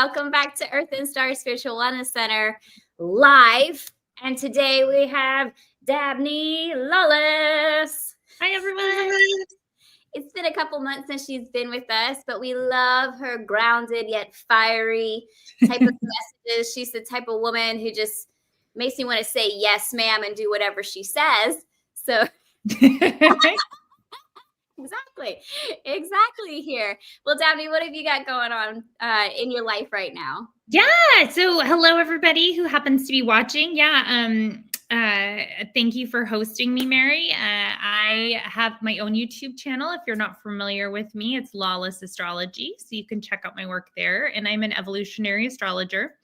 Welcome back to Earth and Star Spiritual Wellness Center live. And today we have Dabney Lawless. Hi, everyone. It's been a couple months since she's been with us, but we love her grounded yet fiery type of messages. She's the type of woman who just makes me want to say yes, ma'am, and do whatever she says. So exactly here. Well, Dabney, what have you got going on in your life right now? Yeah. So hello, everybody who happens to be watching. Thank you for hosting me, Mary. I have my own YouTube channel. If you're not familiar with me, it's Lawless Astrology. So you can check out my work there. And I'm an evolutionary astrologer.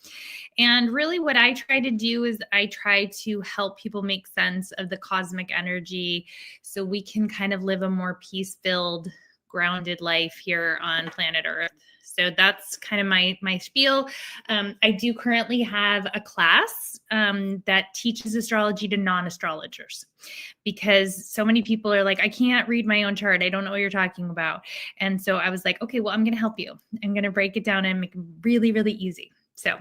And really what I try to do is I try to help people make sense of the cosmic energy so we can kind of live a more peace-filled, grounded life here on planet Earth. So that's kind of my spiel. I do currently have a class that teaches astrology to non-astrologers because so many people are like, I can't read my own chart. I don't know what you're talking about. And so I was like, okay, well, I'm going to help you. I'm going to break it down and make it really, really easy. So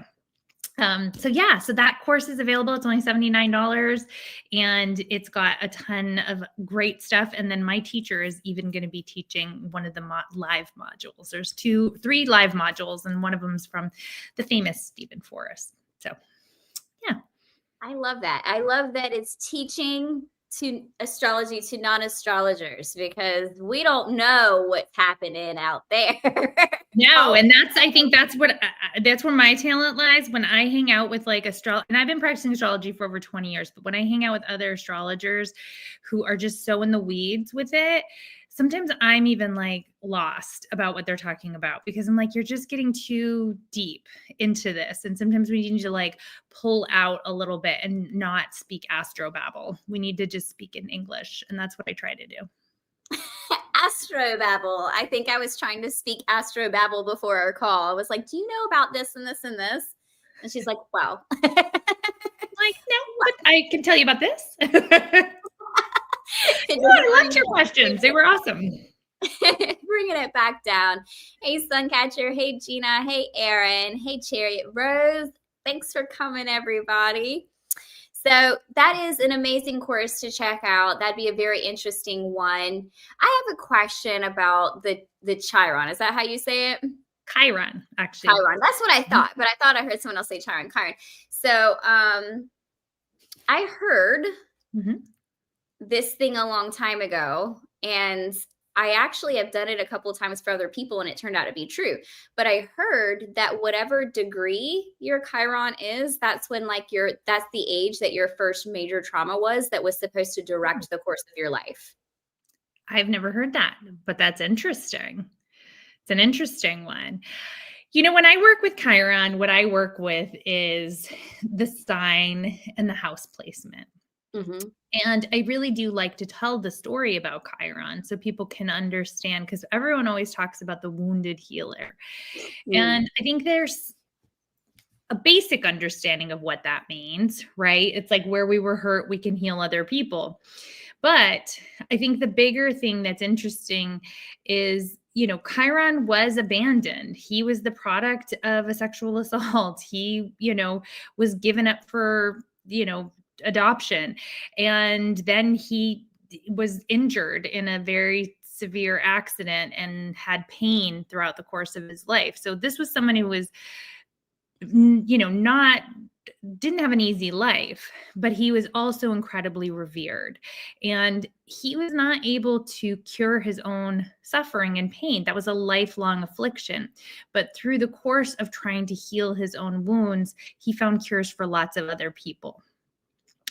that course is available. It's only $79 and it's got a ton of great stuff. And then my teacher is even going to be teaching one of the live modules. There's 3 live modules and one of them is from the famous Steven Forrest. So yeah. I love that. I love that it's teaching to astrology to non-astrologers because we don't know what's happening out there. No, and I think that's where my talent lies. When I hang out with like and I've been practicing astrology for over 20 years, but when I hang out with other astrologers who are just so in the weeds with it, sometimes I'm even like lost about what they're talking about because I'm like, you're just getting too deep into this. And sometimes we need to like pull out a little bit and not speak astrobabble. We need to just speak in English. And that's what I try to do. Astrobabble. I think I was trying to speak astrobabble before our call. I was like, do you know about this and this and this? And she's like, wow. Like, no, but I can tell you about this. I liked your questions. They were awesome. Bringing it back down. Hey, Suncatcher. Hey, Gina. Hey, Aaron. Hey, Chariot Rose. Thanks for coming, everybody. So that is an amazing course to check out. That'd be a very interesting one. I have a question about the Chiron. Is that how you say it? Chiron, actually. Chiron. That's what I thought, but I thought I heard someone else say Chiron. Chiron. So I heard this thing a long time ago, and I actually have done it a couple of times for other people, and it turned out to be true. But I heard that whatever degree your Chiron is, that's when that's the age that your first major trauma was that was supposed to direct the course of your life. I've never heard that, but that's interesting. It's an interesting one. You know, when I work with Chiron, what I work with is the sign and the house placement. Mm-hmm. And I really do like to tell the story about Chiron so people can understand, because everyone always talks about the wounded healer. And I think there's a basic understanding of what that means, right? It's like where we were hurt, we can heal other people. But I think the bigger thing that's interesting is, you know, Chiron was abandoned. He was the product of a sexual assault. He, you know, was given up for, you know, adoption. And then he was injured in a very severe accident and had pain throughout the course of his life. So this was someone who was, you know, didn't have an easy life, but he was also incredibly revered. And he was not able to cure his own suffering and pain. That was a lifelong affliction. But through the course of trying to heal his own wounds, he found cures for lots of other people.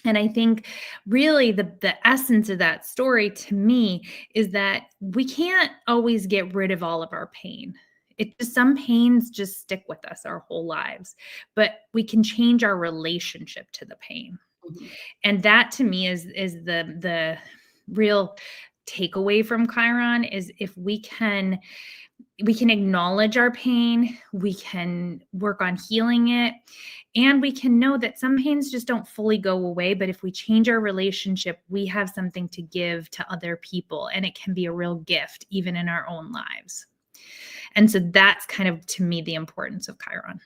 And I think really the essence of that story to me is that we can't always get rid of all of our pain. Some pains just stick with us our whole lives, but we can change our relationship to the pain. Mm-hmm. And that to me is the real takeaway from Chiron is if we can acknowledge our pain, we can work on healing it, and we can know that some pains just don't fully go away. But if we change our relationship, we have something to give to other people, and it can be a real gift even in our own lives. And so that's kind of, to me, the importance of Chiron.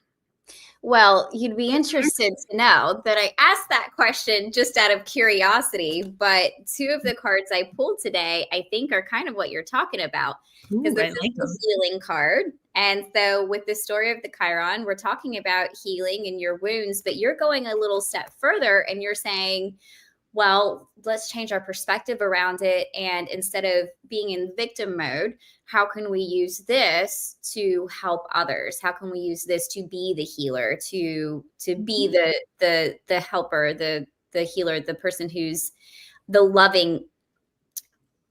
Well, you'd be interested to know that I asked that question just out of curiosity, but two of the cards I pulled today, I think, are kind of what you're talking about, because this is the healing card. And so with the story of the Chiron, we're talking about healing and your wounds, but you're going a little step further and you're saying, well, let's change our perspective around it. And instead of being in victim mode, how can we use this to help others? How can we use this to be the healer, to be the helper, the healer, the person who's the loving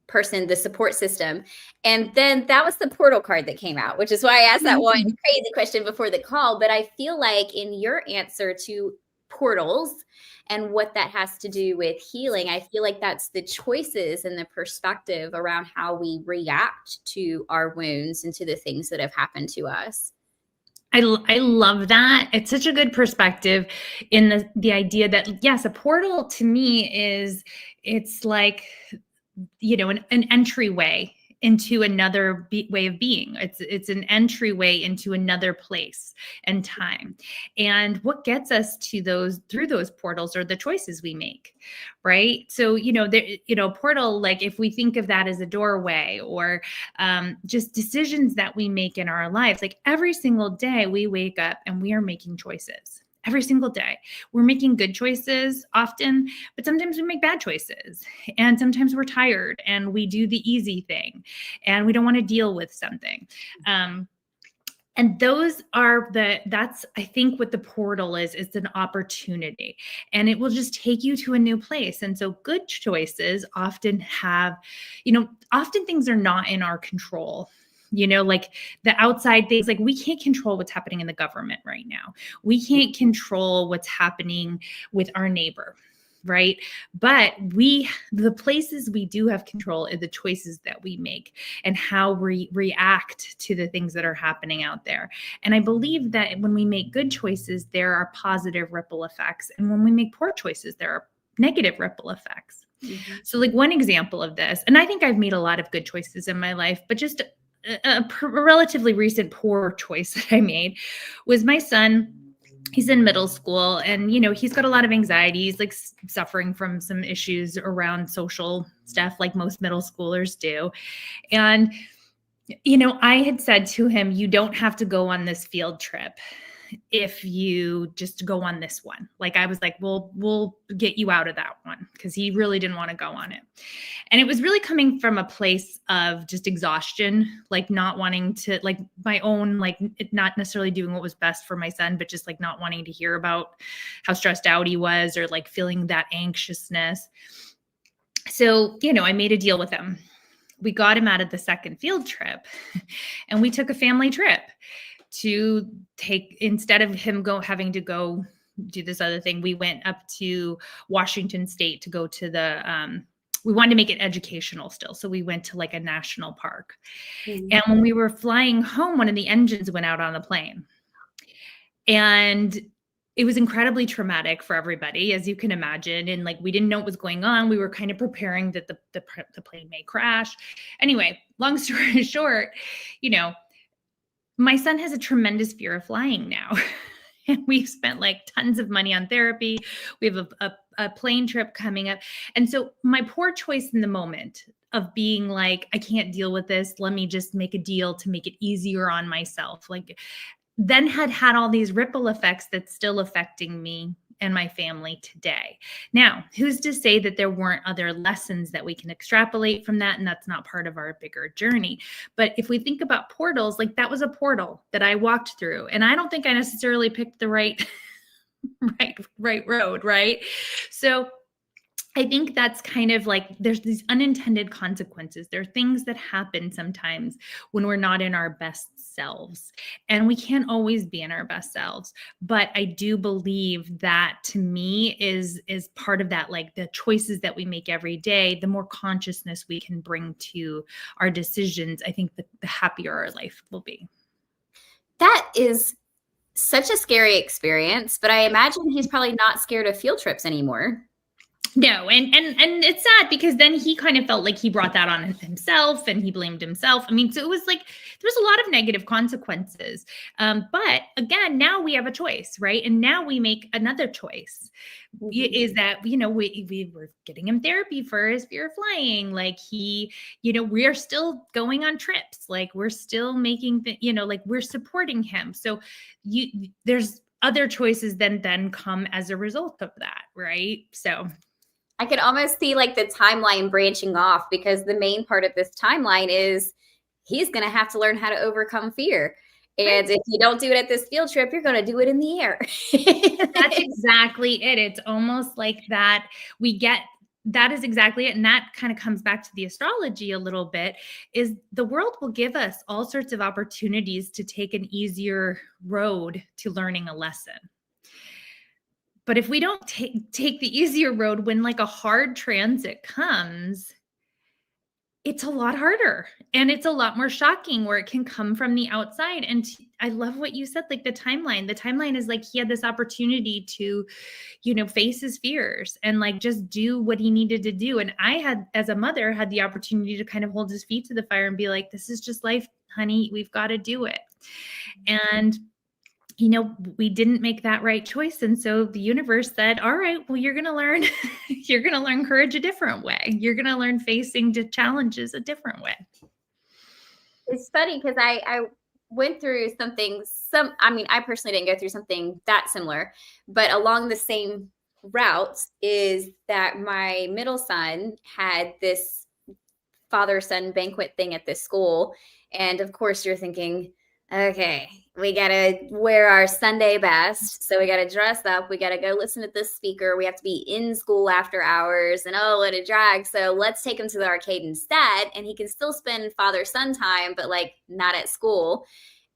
person, the support system? And then that was the portal card that came out, which is why I asked that one crazy question before the call. But I feel like in your answer to portals and what that has to do with healing, I feel like that's the choices and the perspective around how we react to our wounds and to the things that have happened to us. I love that. It's such a good perspective in the idea that, yes, a portal to me it's like, an entryway into another way of being. It's an entryway into another place and time. And what gets us to through those portals are the choices we make, right? So, portal, like if we think of that as a doorway or just decisions that we make in our lives, like every single day we wake up and we are making choices. Every single day. We're making good choices often, but sometimes we make bad choices. And sometimes we're tired and we do the easy thing and we don't want to deal with something. And those are that's, I think, what the portal is. It's an opportunity and it will just take you to a new place. And so good choices often have, often things are not in our control. Like the outside things, like we can't control what's happening in the government right now. We can't control what's happening with our neighbor, right? But the places we do have control are the choices that we make and how we react to the things that are happening out there. And I believe that when we make good choices, there are positive ripple effects. And when we make poor choices, there are negative ripple effects. Mm-hmm. So like one example of this, and I think I've made a lot of good choices in my life, but just a relatively recent poor choice that I made was my son. He's in middle school and, he's got a lot of anxiety. He's like suffering from some issues around social stuff like most middle schoolers do. And, I had said to him, you don't have to go on this field trip if you just go on this one. Like I was like, we'll get you out of that one, because he really didn't want to go on it. And it was really coming from a place of just exhaustion, like not wanting to, like my own, like not necessarily doing what was best for my son, but just like not wanting to hear about how stressed out he was or like feeling that anxiousness. So, I made a deal with him. We got him out of the second field trip and we took a family trip to take, instead of him having to go do this other thing, we went up to Washington State to go to we wanted to make it educational still. So we went to like a national park. Mm-hmm. And when we were flying home, one of the engines went out on the plane. And it was incredibly traumatic for everybody, as you can imagine. And like, we didn't know what was going on. We were kind of preparing that the plane may crash. Anyway, long story short, my son has a tremendous fear of flying now. And we've spent like tons of money on therapy. We have a plane trip coming up. And so my poor choice in the moment of being like, I can't deal with this. Let me just make a deal to make it easier on myself. Like then had all these ripple effects that's still affecting me and my family today. Now, who's to say that there weren't other lessons that we can extrapolate from that, and that's not part of our bigger journey? But if we think about portals, like that was a portal that I walked through, and I don't think I necessarily picked the right road, right? So I think that's kind of like, there's these unintended consequences. There are things that happen sometimes when we're not in our best selves, and we can't always be in our best selves. But I do believe that, to me, is part of that, like the choices that we make every day, the more consciousness we can bring to our decisions, I think the happier our life will be. That is such a scary experience, but I imagine he's probably not scared of field trips anymore. No, and it's sad because then he kind of felt like he brought that on himself and he blamed himself. I mean, so it was like there was a lot of negative consequences. But again, now we have a choice, right? And now we make another choice. Is that, we were getting him therapy for his fear of flying. Like we are still going on trips. Like we're still making, like we're supporting him. So there's other choices then come as a result of that, right? So I could almost see like the timeline branching off, because the main part of this timeline is he's going to have to learn how to overcome fear. And if you don't do it at this field trip, you're going to do it in the air. That's exactly it. It's almost like that. That is exactly it. And that kind of comes back to the astrology a little bit, is the world will give us all sorts of opportunities to take an easier road to learning a lesson. But if we don't take the easier road when like a hard transit comes, it's a lot harder and it's a lot more shocking where it can come from the outside. And I love what you said, like the timeline is like he had this opportunity to, face his fears and like just do what he needed to do. And I had, as a mother, had the opportunity to kind of hold his feet to the fire and be like, this is just life, honey. We've got to do it. And we didn't make that right choice. And so the universe said, all right, well, you're going to learn courage a different way. You're going to learn facing the challenges a different way. It's funny because I went through something, I personally didn't go through something that similar, but along the same route is that my middle son had this father-son banquet thing at this school. And of course you're thinking, okay, we got to wear our Sunday best. So we got to dress up. We got to go listen to this speaker. We have to be in school after hours, and oh, what a drag. So let's take him to the arcade instead. And he can still spend father-son time, but like not at school.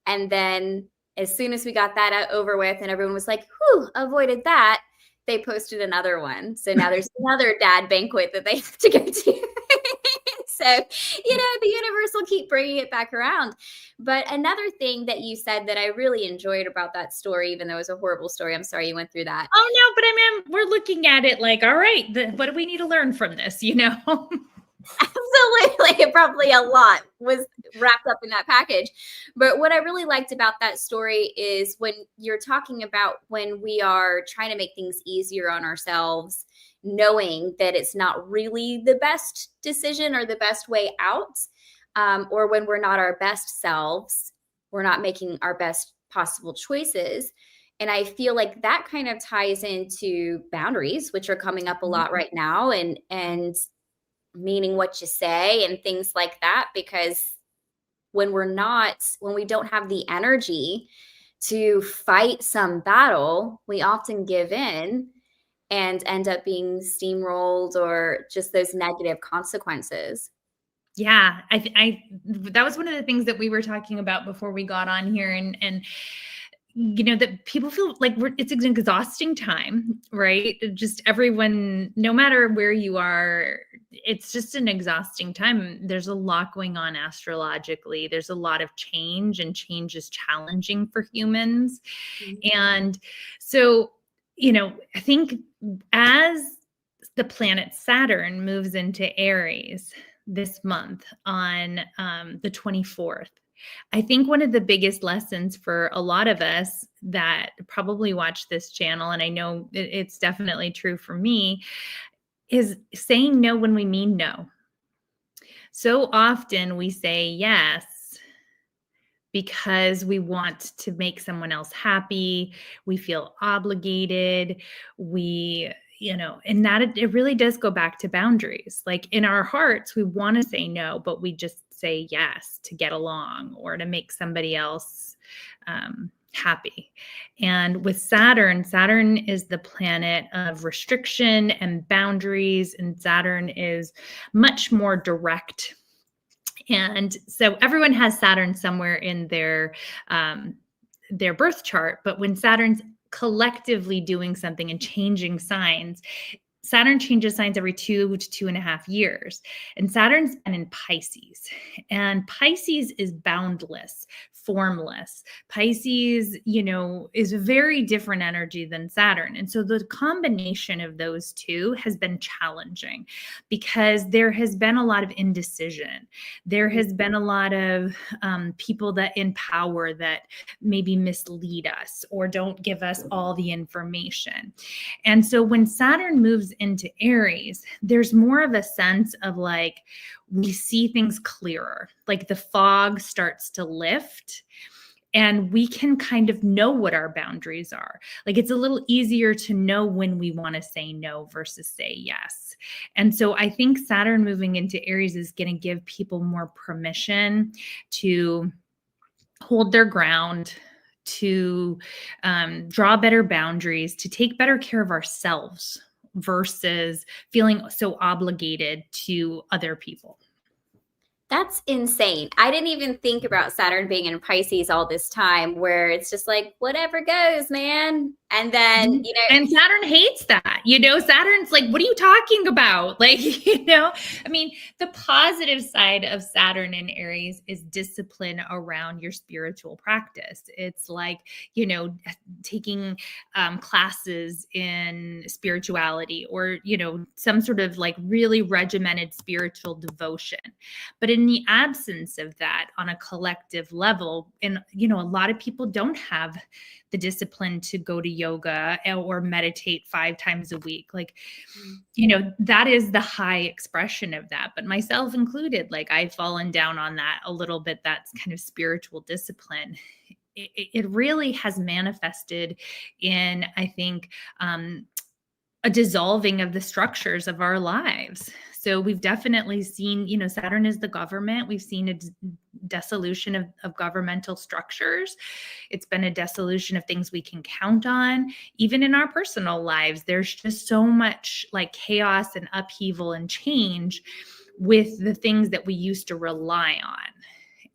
And then as soon as we got that over with and everyone was like, whew, avoided that, they posted another one. So now there's another dad banquet that they have to go to. So, the universe will keep bringing it back around. But another thing that you said that I really enjoyed about that story, even though it was a horrible story, I'm sorry you went through that. Oh, no, but I mean, we're looking at it like, all right, what do we need to learn from this, Absolutely. Probably a lot was wrapped up in that package. But what I really liked about that story is when you're talking about when we are trying to make things easier on ourselves, knowing that it's not really the best decision or the best way out, or when we're not our best selves, we're not making our best possible choices. And I feel like that kind of ties into boundaries, which are coming up a lot right now, and meaning what you say and things like that, because when we don't have the energy to fight some battle, we often give in and end up being steamrolled or just those negative consequences. Yeah, I that was one of the things that we were talking about before we got on here, and that people feel like it's an exhausting time, right? Just everyone, no matter where you are, it's just an exhausting time. There's a lot going on astrologically. There's a lot of change, and change is challenging for humans. Mm-hmm. And so, I think as the planet Saturn moves into Aries this month on the 24th, I think one of the biggest lessons for a lot of us that probably watch this channel, and I know it's definitely true for me, is saying no when we mean no. So often we say yes because we want to make someone else happy. We feel obligated. And that it really does go back to boundaries. Like in our hearts, we want to say no, but we just say yes to get along or to make somebody else happy. And with Saturn is the planet of restriction and boundaries, and Saturn is much more direct. And so everyone has Saturn somewhere in their birth chart, but when Saturn's collectively doing something and changing signs, Saturn changes signs every 2 to 2.5 years. And Saturn's been in Pisces. And Pisces is boundless, formless. Pisces, is a very different energy than Saturn. And so the combination of those two has been challenging because there has been a lot of indecision. There has been a lot of people that in power that maybe mislead us or don't give us all the information. And so when Saturn moves into Aries, there's more of a sense of like, we see things clearer, like the fog starts to lift and we can kind of know what our boundaries are. Like it's a little easier to know when we want to say no versus say yes. And so I think Saturn moving into Aries is going to give people more permission to hold their ground, to draw better boundaries, to take better care of ourselves versus feeling so obligated to other people. That's insane. I didn't even think about Saturn being in Pisces all this time, where it's just like, whatever goes, man. And then, and Saturn hates that, Saturn's like, what are you talking about? Like, I mean, the positive side of Saturn in Aries is discipline around your spiritual practice. It's like, taking classes in spirituality or, some sort of like really regimented spiritual devotion. But in the absence of that on a collective level, and, a lot of people don't have the discipline to go to yoga or meditate 5 times a week. Like, that is the high expression of that, but myself included, like I've fallen down on that a little bit. That's kind of spiritual discipline. It really has manifested in, I think, a dissolving of the structures of our lives. So we've definitely seen, Saturn is the government. We've seen a dissolution of governmental structures. It's been a dissolution of things we can count on. Even in our personal lives, there's just so much like chaos and upheaval and change with the things that we used to rely on.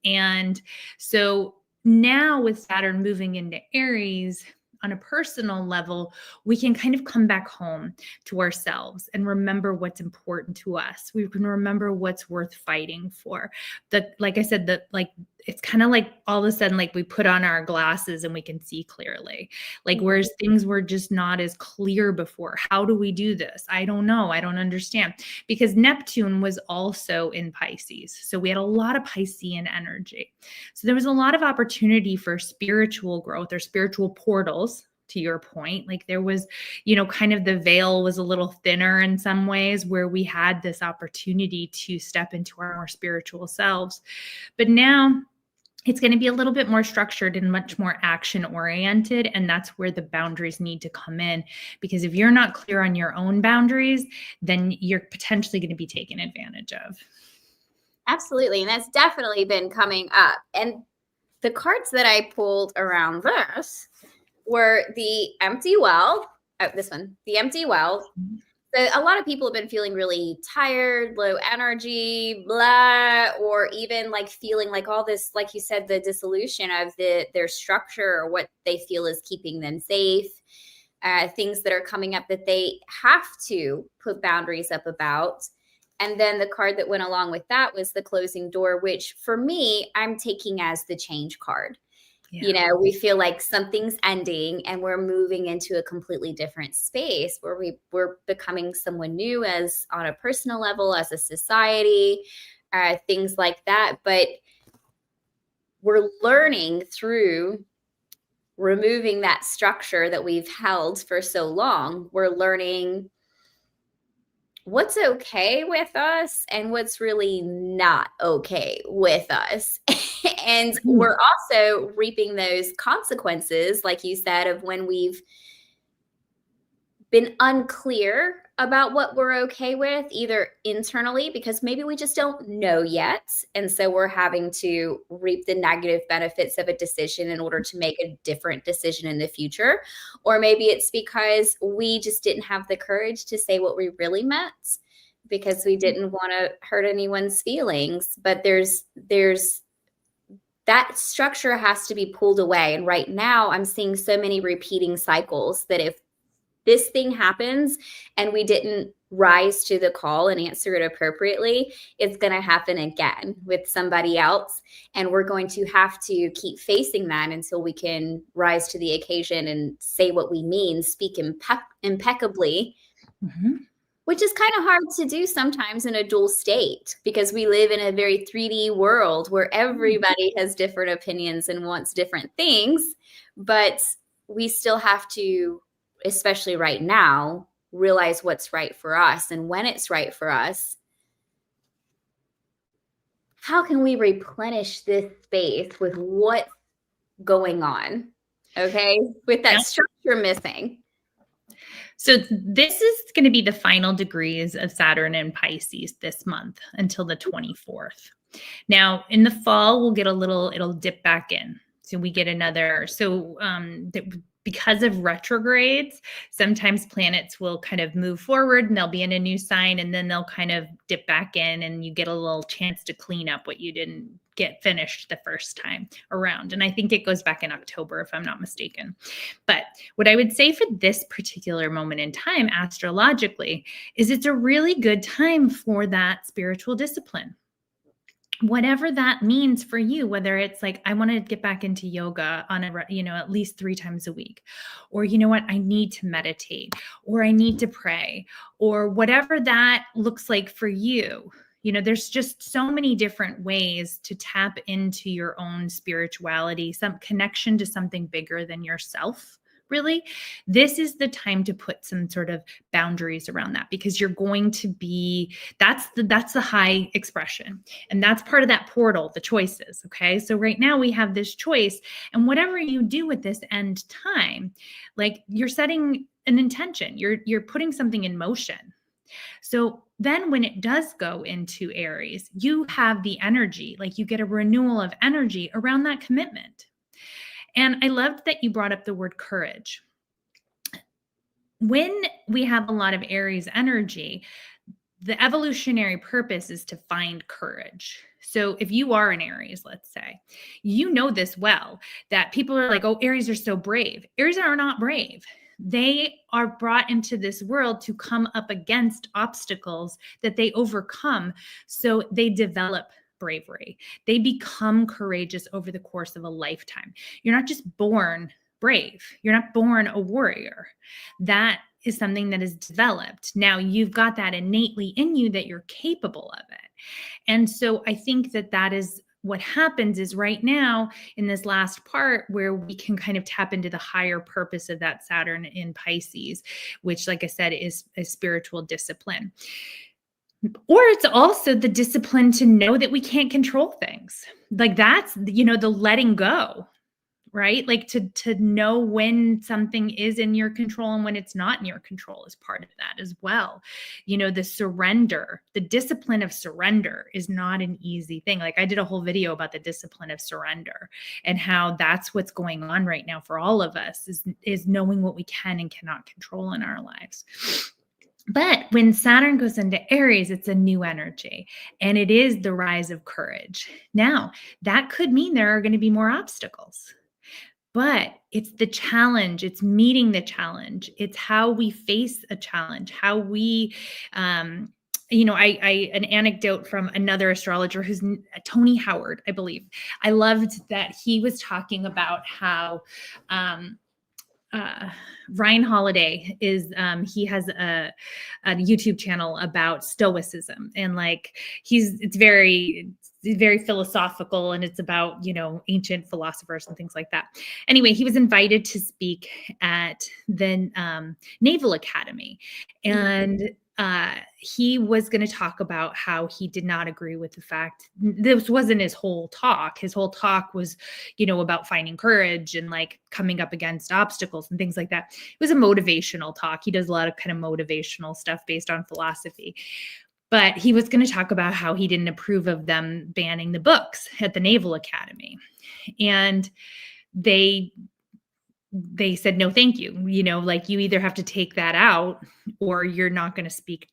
And so now with Saturn moving into Aries, on a personal level, we can kind of come back home to ourselves and remember what's important to us. We can remember what's worth fighting for. Like I said, it's kind of like all of a sudden, like we put on our glasses and we can see clearly. Like whereas things were just not as clear before. How do we do this? I don't know. I don't understand. Because Neptune was also in Pisces. So we had a lot of Piscean energy. So there was a lot of opportunity for spiritual growth or spiritual portals, to your point. Like there was, kind of the veil was a little thinner in some ways where we had this opportunity to step into our more spiritual selves. But now it's going to be a little bit more structured and much more action oriented. And that's where the boundaries need to come in, because if you're not clear on your own boundaries, then you're potentially going to be taken advantage of. Absolutely. And that's definitely been coming up. And the cards that I pulled around this were the empty well. The empty well. So a lot of people have been feeling really tired, low energy, blah, or even like feeling like all this, like you said, the dissolution of their structure or what they feel is keeping them safe. Things that are coming up that they have to put boundaries up about. And then the card that went along with that was the closing door, which for me, I'm taking as the change card. Yeah. We feel like something's ending and we're moving into a completely different space where we're becoming someone new as on a personal level, as a society, things like that. But we're learning through removing that structure that we've held for so long. We're learning what's okay with us and what's really not okay with us. And we're also reaping those consequences, like you said, of when we've been unclear about what we're okay with, either internally, because maybe we just don't know yet. And so we're having to reap the negative benefits of a decision in order to make a different decision in the future. Or maybe it's because we just didn't have the courage to say what we really meant because we didn't want to hurt anyone's feelings. But there's that structure has to be pulled away. And right now I'm seeing so many repeating cycles that if this thing happens and we didn't rise to the call and answer it appropriately, it's going to happen again with somebody else. And we're going to have to keep facing that until we can rise to the occasion and say what we mean, speak impeccably, which is kind of hard to do sometimes in a dual state, because we live in a very 3D world where everybody has different opinions and wants different things. But we still have to, especially right now, realize what's right for us. And when it's right for us, how can we replenish this space with what's going on? Okay, with that structure missing. So this is going to be the final degrees of Saturn and Pisces this month until the 24th. Now in the fall, we'll get it'll dip back in. So we get another, because of retrogrades, sometimes planets will kind of move forward and they'll be in a new sign, and then they'll kind of dip back in, and you get a little chance to clean up what you didn't get finished the first time around. And I think it goes back in October, if I'm not mistaken. But what I would say for this particular moment in time, astrologically, is it's a really good time for that spiritual discipline. Whatever that means for you, whether it's like, I want to get back into yoga on at least 3 times a week, or you know what, I need to meditate, or I need to pray, or whatever that looks like for you. There's just so many different ways to tap into your own spirituality, some connection to something bigger than yourself. Really, this is the time to put some sort of boundaries around that, because you're going to be, that's the high expression. And that's part of that portal, the choices. Okay. So right now we have this choice, and whatever you do with this end time, like you're setting an intention, you're putting something in motion. So then when it does go into Aries, you have the energy, like you get a renewal of energy around that commitment. And I loved that you brought up the word courage. When we have a lot of Aries energy, the evolutionary purpose is to find courage. So if you are an Aries, let's say, you know this well, that people are like, oh, Aries are so brave. Aries are not brave. They are brought into this world to come up against obstacles that they overcome. So they develop bravery. They become courageous over the course of a lifetime. You're not just born brave. You're not born a warrior. That is something that is developed. Now you've got that innately in you that you're capable of it. And so I think that is what happens is right now in this last part where we can kind of tap into the higher purpose of that Saturn in Pisces, which, like I said, is a spiritual discipline. Or it's also the discipline to know that we can't control things. Like that's, the letting go, right? Like to know when something is in your control and when it's not in your control is part of that as well. The surrender, the discipline of surrender is not an easy thing. Like I did a whole video about the discipline of surrender and how that's what's going on right now for all of us is knowing what we can and cannot control in our lives. But when Saturn goes into Aries, it's a new energy, and it is the rise of courage. Now, that could mean there are going to be more obstacles, but it's the challenge. It's meeting the challenge. It's how we face a challenge, how we, an anecdote from another astrologer who's Tony Howard, I believe. I loved that he was talking about how, Ryan Holiday is he has a YouTube channel about stoicism, and like it's very philosophical, and it's about ancient philosophers and things like that. Anyway, he was invited to speak at the Naval Academy, and he was going to talk about how he did not agree with the fact this wasn't his whole talk. His whole talk was, about finding courage and like coming up against obstacles and things like that. It was a motivational talk. He does a lot of kind of motivational stuff based on philosophy. But he was going to talk about how he didn't approve of them banning the books at the Naval Academy. And they said, no, thank you. Like you either have to take that out or you're not going to speak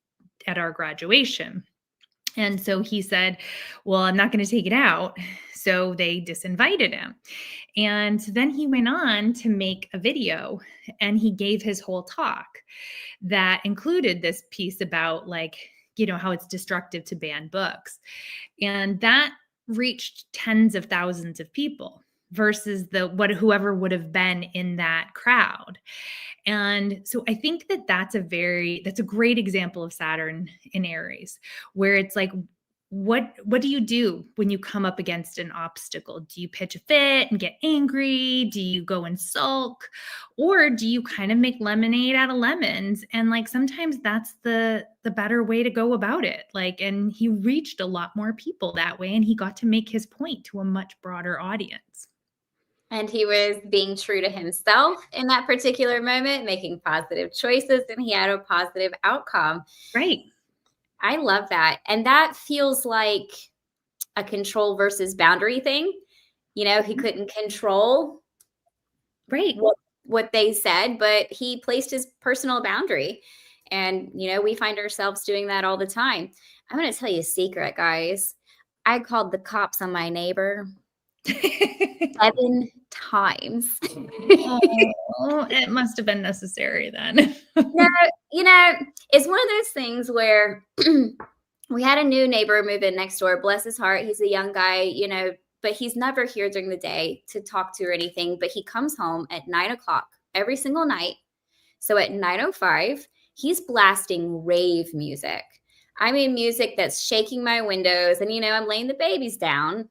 at our graduation. And so he said, well, I'm not going to take it out. So they disinvited him. And then he went on to make a video and he gave his whole talk that included this piece about, like, how it's destructive to ban books. And that reached tens of thousands of people versus whoever would have been in that crowd. And so I think that's a great example of Saturn in Aries, where it's like, what do you do when you come up against an obstacle? Do you pitch a fit and get angry? Do you go and sulk? Or do you kind of make lemonade out of lemons? And like, sometimes that's the better way to go about it. Like, and he reached a lot more people that way, and he got to make his point to a much broader audience. And he was being true to himself in that particular moment, making positive choices, and he had a positive outcome. Right. I love that. And that feels like a control versus boundary thing. He couldn't control what they said, but he placed his personal boundary. And, we find ourselves doing that all the time. I'm going to tell you a secret, guys. I called the cops on my neighbor 7 times. Oh, it must have been necessary then. It's one of those things where we had a new neighbor move in next door. Bless his heart. He's a young guy, but he's never here during the day to talk to or anything. But he comes home at 9:00 every single night. So at 9:05, he's blasting rave music. I mean, music that's shaking my windows. And, I'm laying the babies down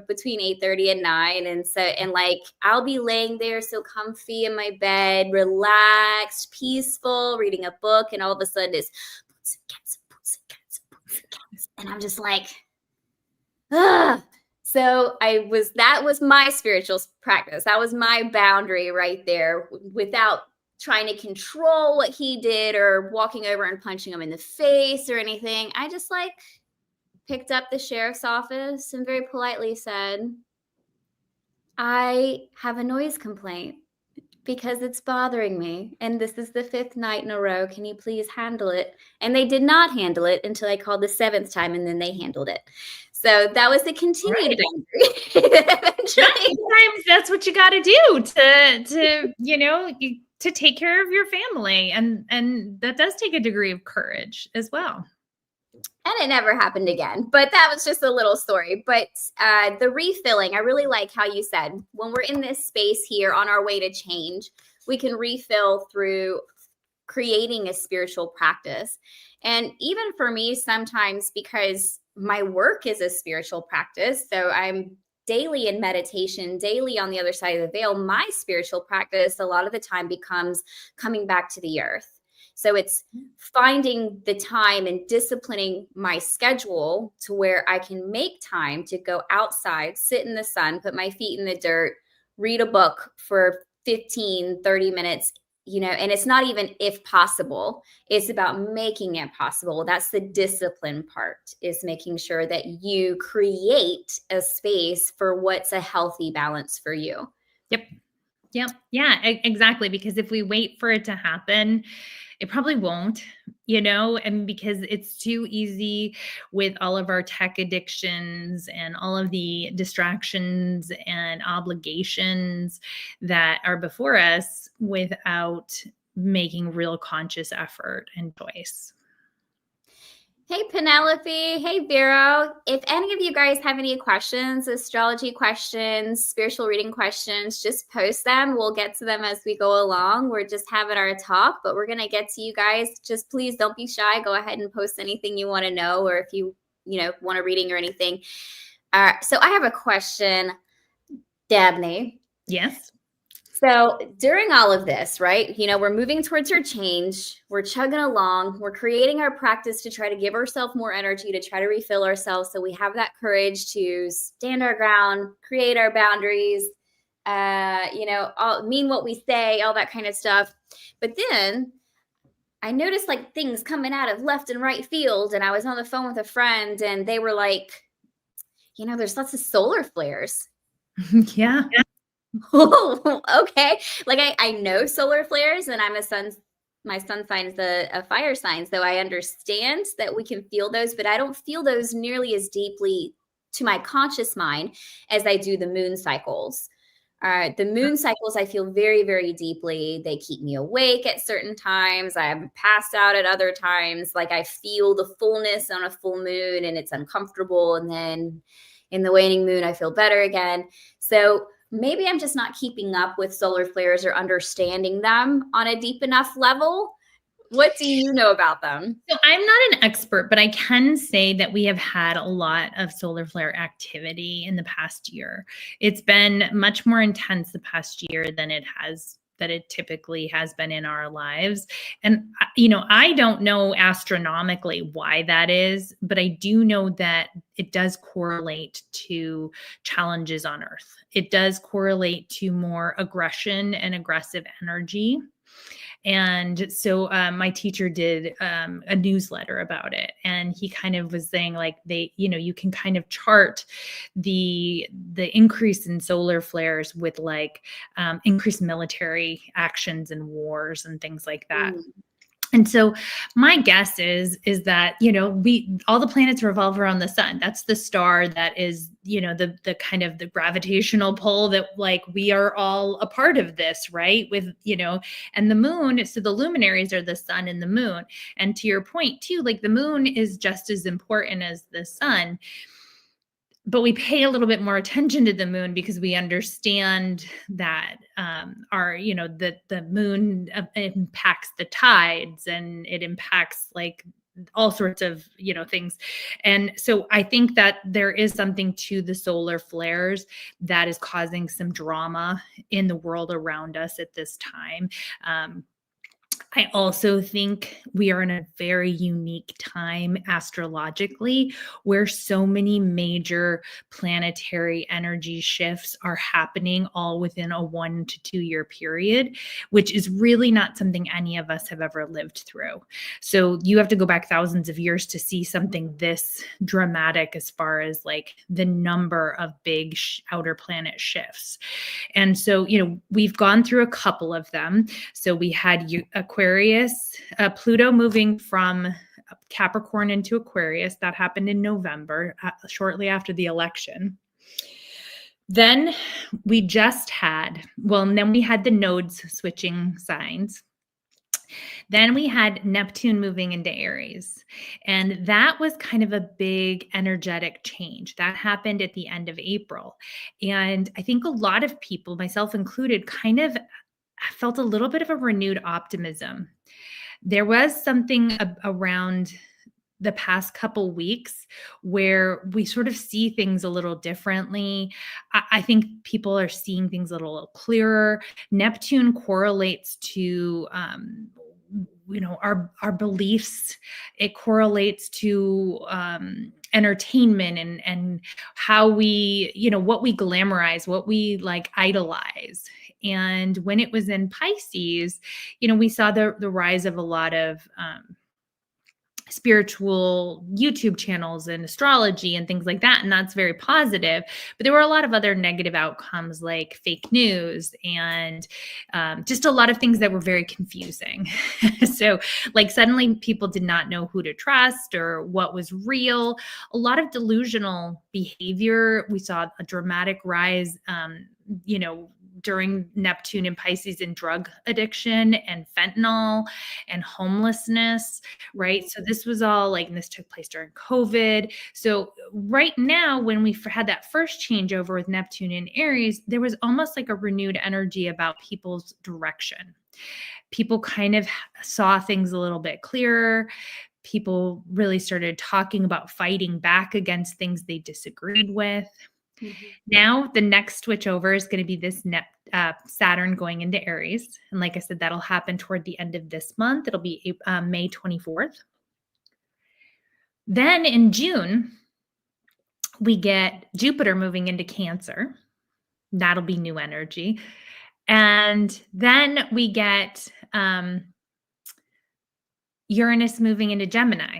between 8:30 and 9. And like, I'll be laying there so comfy in my bed, relaxed, peaceful, reading a book. And all of a sudden it's boots and cats, boots and cats, boots and cats. And I'm just like, ugh. So that was my spiritual practice. That was my boundary right there, without trying to control what he did or walking over and punching him in the face or anything. I just picked up the sheriff's office and very politely said, I have a noise complaint because it's bothering me. And this is the 5th night in a row. Can you please handle it? And they did not handle it until I called the 7th time, and then they handled it. So that was the continued boundary. Sometimes that's what you got to do to take care of your family. And that does take a degree of courage as well. And it never happened again. But that was just a little story. But the refilling, I really like how you said, when we're in this space here on our way to change, we can refill through creating a spiritual practice. And even for me, sometimes, because my work is a spiritual practice, so I'm daily in meditation, daily on the other side of the veil, my spiritual practice a lot of the time becomes coming back to the earth. So it's finding the time and disciplining my schedule to where I can make time to go outside, sit in the sun, put my feet in the dirt, read a book for 15, 30 minutes, and it's not even if possible. It's about making it possible. That's the discipline part, is making sure that you create a space for what's a healthy balance for you. Yep. Yeah, exactly. Because if we wait for it to happen, it probably won't, and because it's too easy with all of our tech addictions and all of the distractions and obligations that are before us without making real conscious effort and choice. Hey, Penelope. Hey, Vero. If any of you guys have any questions, astrology questions, spiritual reading questions, just post them. We'll get to them as we go along. We're just having our talk, but we're going to get to you guys. Just please don't be shy. Go ahead and post anything you want to know, or if you want a reading or anything. So I have a question, Dabney. Yes. So during all of this, right, we're moving towards our change. We're chugging along. We're creating our practice to try to give ourselves more energy, to try to refill ourselves. So we have that courage to stand our ground, create our boundaries, mean what we say, all that kind of stuff. But then I noticed things coming out of left and right field. And I was on the phone with a friend, and they were like, there's lots of solar flares. Yeah. Oh, okay. I know solar flares, and I'm a sun my sun sign is a fire sign. So I understand that we can feel those, but I don't feel those nearly as deeply to my conscious mind as I do the moon cycles. The moon cycles I feel very, very deeply. They keep me awake at certain times. I'm passed out at other times. Like I feel the fullness on a full moon and it's uncomfortable. And then in the waning moon, I feel better again. So maybe I'm just not keeping up with solar flares or understanding them on a deep enough level. What do you know about them? So I'm not an expert, but I can say that we have had a lot of solar flare activity in the past year. It's been much more intense the past year than it typically has been in our lives. And, I don't know astronomically why that is, but I do know that it does correlate to challenges on Earth. It does correlate to more aggression and aggressive energy. And so my teacher did a newsletter about it. And he kind of was saying like you can kind of chart the increase in solar flares with like increased military actions and wars and things like that. Mm. And so my guess is that, all the planets revolve around the sun. That's the star that is, the kind of the gravitational pull that like we are all a part of this, right? With, and the moon. So the luminaries are the sun and the moon. And to your point too, like the moon is just as important as the sun. But we pay a little bit more attention to the moon because we understand that the moon impacts the tides and it impacts like all sorts of things. And so I think that there is something to the solar flares that is causing some drama in the world around us at this time. I also think we are in a very unique time astrologically where so many major planetary energy shifts are happening all within a 1 to 2 year period, which is really not something any of us have ever lived through. So you have to go back thousands of years to see something this dramatic as far as like the number of big outer planet shifts. And so, we've gone through a couple of them. So we had Aquarius, Pluto moving from Capricorn into Aquarius. That happened in November, shortly after the election. Then we had the nodes switching signs. Then we had Neptune moving into Aries. And that was kind of a big energetic change. That happened at the end of April. And I think a lot of people, myself included, kind of felt a little bit of a renewed optimism. There was something around the past couple weeks where we sort of see things a little differently. I think people are seeing things a little clearer. Neptune correlates to our beliefs. It correlates to entertainment and how we, what we glamorize, what we like idolize. And when it was in Pisces, we saw the rise of a lot of spiritual YouTube channels and astrology and things like that. And that's very positive. But there were a lot of other negative outcomes like fake news and just a lot of things that were very confusing. So like suddenly people did not know who to trust or what was real. A lot of delusional behavior. We saw a dramatic rise, during Neptune and Pisces in drug addiction and fentanyl and homelessness, right? So this was all like, and this took place during COVID. So right now, when we had that first changeover with Neptune and Aries, there was almost like a renewed energy about people's direction. People kind of saw things a little bit clearer. People really started talking about fighting back against things they disagreed with. Mm-hmm. Now, the next switch over is going to be this Saturn going into Aries. And like I said, that'll happen toward the end of this month. It'll be May 24th. Then in June, we get Jupiter moving into Cancer. That'll be new energy. And then we get Uranus moving into Gemini.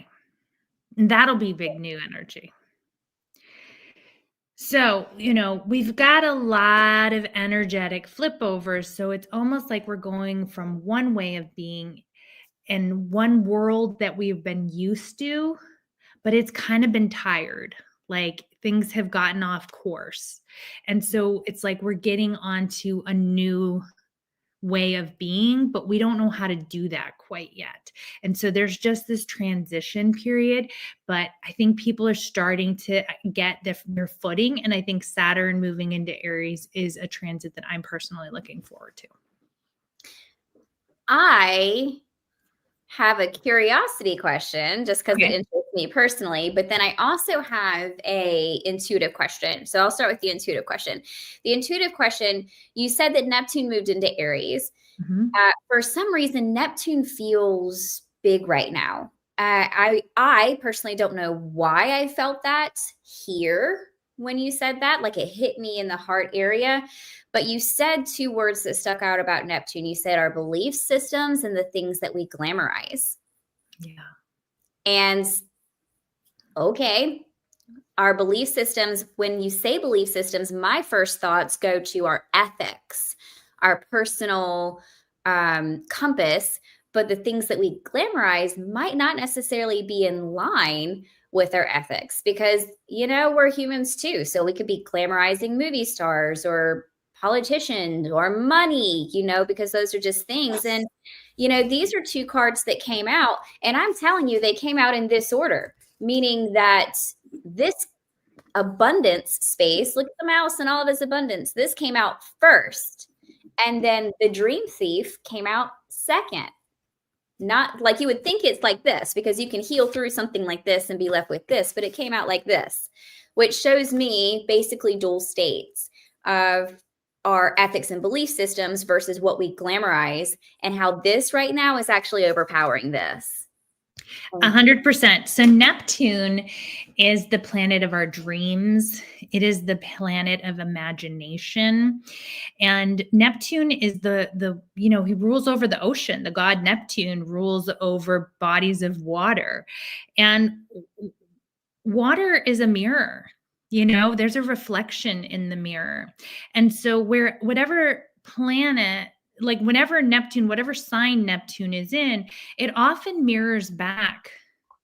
And that'll be big new energy. So, we've got a lot of energetic flip overs. So it's almost like we're going from one way of being one world that we've been used to, but it's kind of been tired. Like things have gotten off course. And so it's like we're getting onto a new way of being, but we don't know how to do that quite yet. And so there's just this transition period, but I think people are starting to get their footing. And I think Saturn moving into Aries is a transit that I'm personally looking forward to. I have a curiosity question just because it interests me personally, but then I also have a intuitive question. So I'll start with the intuitive question. The intuitive question, you said that Neptune moved into Aries. For some reason, Neptune feels big right now. I personally don't know why I felt that here when you said that, like it hit me in the heart area. But you said two words that stuck out about Neptune. You said our belief systems and the things that we glamorize. Yeah. And okay, our belief systems, when you say belief systems, my first thoughts go to our ethics, our personal compass. But the things that we glamorize might not necessarily be in line with our ethics because, we're humans too. So we could be glamorizing movie stars or politicians or money, because those are just things. And, these are two cards that came out. And I'm telling you, they came out in this order, meaning that this abundance space, look at the mouse and all of its abundance. This came out first. And then the dream thief came out second. Not like you would think it's like this because you can heal through something like this and be left with this, but it came out like this, which shows me basically dual states of our ethics and belief systems versus what we glamorize and how this right now is actually overpowering this. 100%. So Neptune is the planet of our dreams. It is the planet of imagination. And Neptune is he rules over the ocean. The god Neptune rules over bodies of water. And water is a mirror. There's a reflection in the mirror. And so whatever planet, like whenever Neptune, whatever sign Neptune is in, it often mirrors back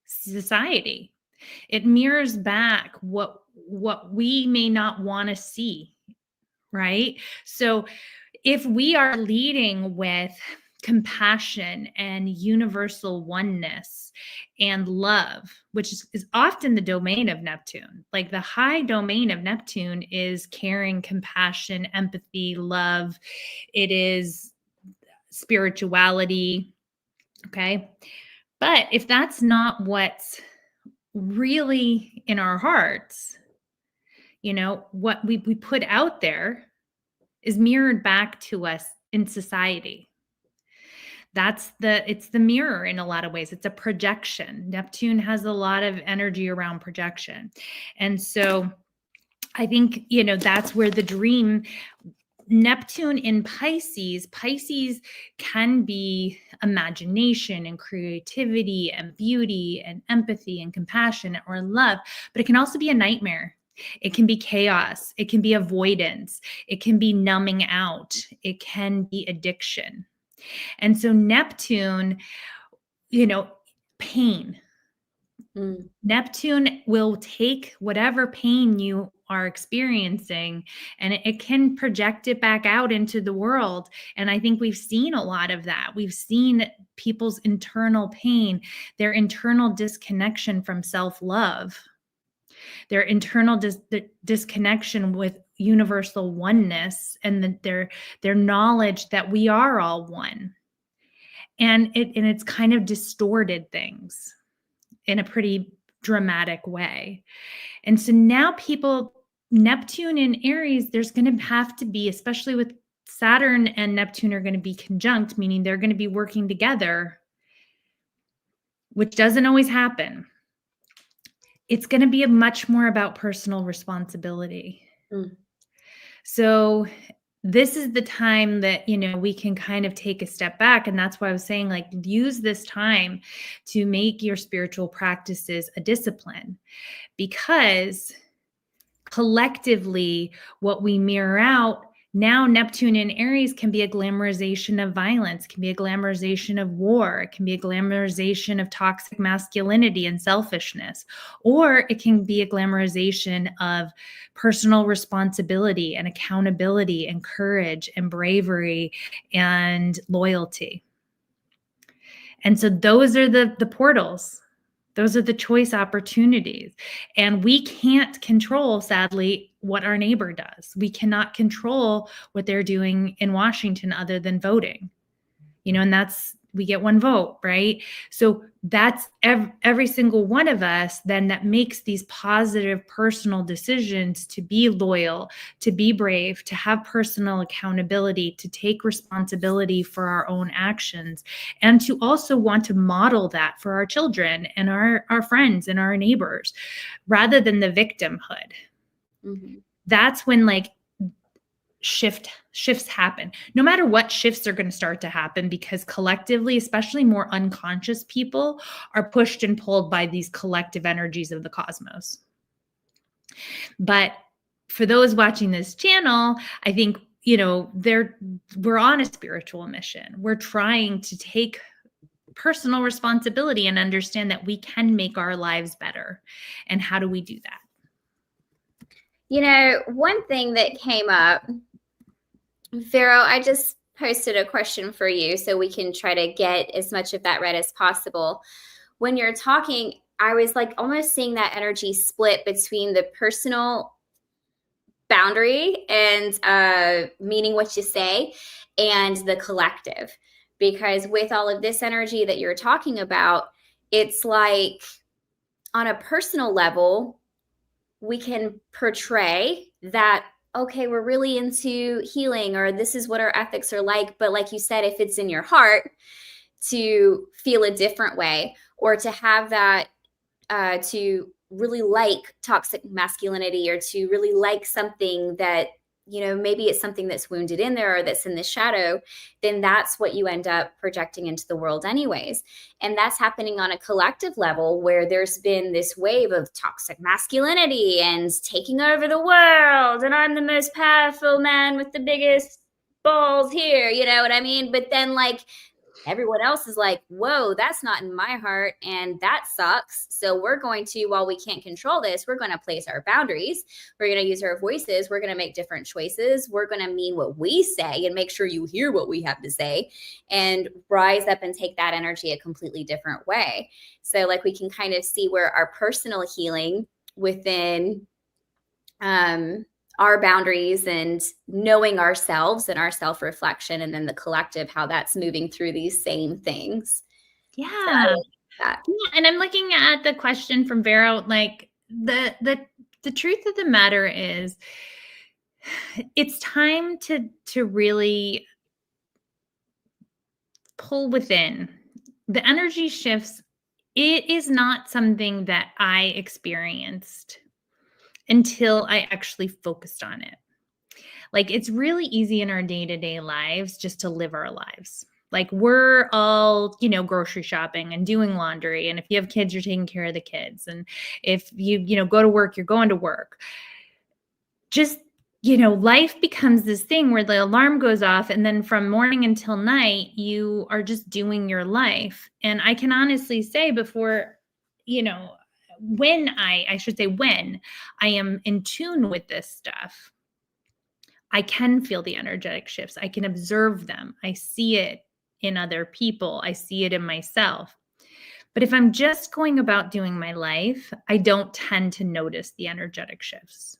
society. It mirrors back what we may not want to see, right? So if we are leading with compassion and universal oneness and love, which is often the domain of Neptune. Like the high domain of Neptune is caring, compassion, empathy, love. It is spirituality. Okay. But if that's not what's really in our hearts, what we put out there is mirrored back to us in society. It's the mirror in a lot of ways. It's a projection. Neptune has a lot of energy around projection. And so I think, that's where the dream, Neptune in Pisces can be imagination and creativity and beauty and empathy and compassion or love, but it can also be a nightmare. It can be chaos. It can be avoidance. It can be numbing out. It can be addiction. And so Neptune, pain. Neptune will take whatever pain you are experiencing and it can project it back out into the world. And I think we've seen a lot of that. We've seen people's internal pain, their internal disconnection from self-love, their internal disconnection with universal oneness and their knowledge that we are all one. And it's kind of distorted things in a pretty dramatic way. And so now Neptune in Aries, there's going to have to be, especially with Saturn and Neptune are going to be conjunct, meaning they're going to be working together, which doesn't always happen. It's going to be much more about personal responsibility. So this is the time that, we can kind of take a step back. And that's why I was saying, like, use this time to make your spiritual practices a discipline, because collectively what we mirror out Now Neptune in Aries can be a glamorization of violence, can be a glamorization of war, it can be a glamorization of toxic masculinity and selfishness, or it can be a glamorization of personal responsibility and accountability and courage and bravery and loyalty. And so those are the portals. Those are the choice opportunities. And we can't control, sadly, what our neighbor does. We cannot control what they're doing in Washington other than voting. And we get one vote, right? So that's every single one of us then that makes these positive personal decisions to be loyal, to be brave, to have personal accountability, to take responsibility for our own actions, and to also want to model that for our children and our friends and our neighbors, rather than the victimhood. Mm-hmm. That's when shifts happen. No matter what, shifts are going to start to happen, because collectively, especially more unconscious people, are pushed and pulled by these collective energies of the cosmos. But for those watching this channel, I think, we're on a spiritual mission. We're trying to take personal responsibility and understand that we can make our lives better. And how do we do that? One thing that came up, Vero, I just posted a question for you so we can try to get as much of that read as possible. When you're talking, I was almost seeing that energy split between the personal boundary and meaning what you say and the collective. Because with all of this energy that you're talking about, it's like on a personal level, we can portray that, okay, we're really into healing, or this is what our ethics are like. But like you said, if it's in your heart to feel a different way, or to have that, to really like toxic masculinity, or to really like something that, maybe it's something that's wounded in there or that's in the shadow, then that's what you end up projecting into the world anyways. And that's happening on a collective level, where there's been this wave of toxic masculinity and taking over the world. And I'm the most powerful man with the biggest balls here. You know what I mean? But then everyone else is like, whoa, that's not in my heart, and that sucks. So we're going to, while we can't control this, we're going to place our boundaries. We're going to use our voices. We're going to make different choices. We're going to mean what we say and make sure you hear what we have to say, and rise up and take that energy a completely different way. So we can kind of see where our personal healing within our boundaries and knowing ourselves and our self-reflection, and then the collective, how that's moving through these same things. Yeah. And I'm looking at the question from Vero, the truth of the matter is, it's time to really pull within. The energy shifts, it is not something that I experienced until I actually focused on it. It's really easy in our day-to-day lives just to live our lives. We're all, grocery shopping and doing laundry. And if you have kids, you're taking care of the kids. And if you go to work, you're going to work. Just, life becomes this thing where the alarm goes off, and then from morning until night, you are just doing your life. And I can honestly say, before, when I am in tune with this stuff, I can feel the energetic shifts. I can observe them. I see it in other people. I see it in myself. But if I'm just going about doing my life, I don't tend to notice the energetic shifts.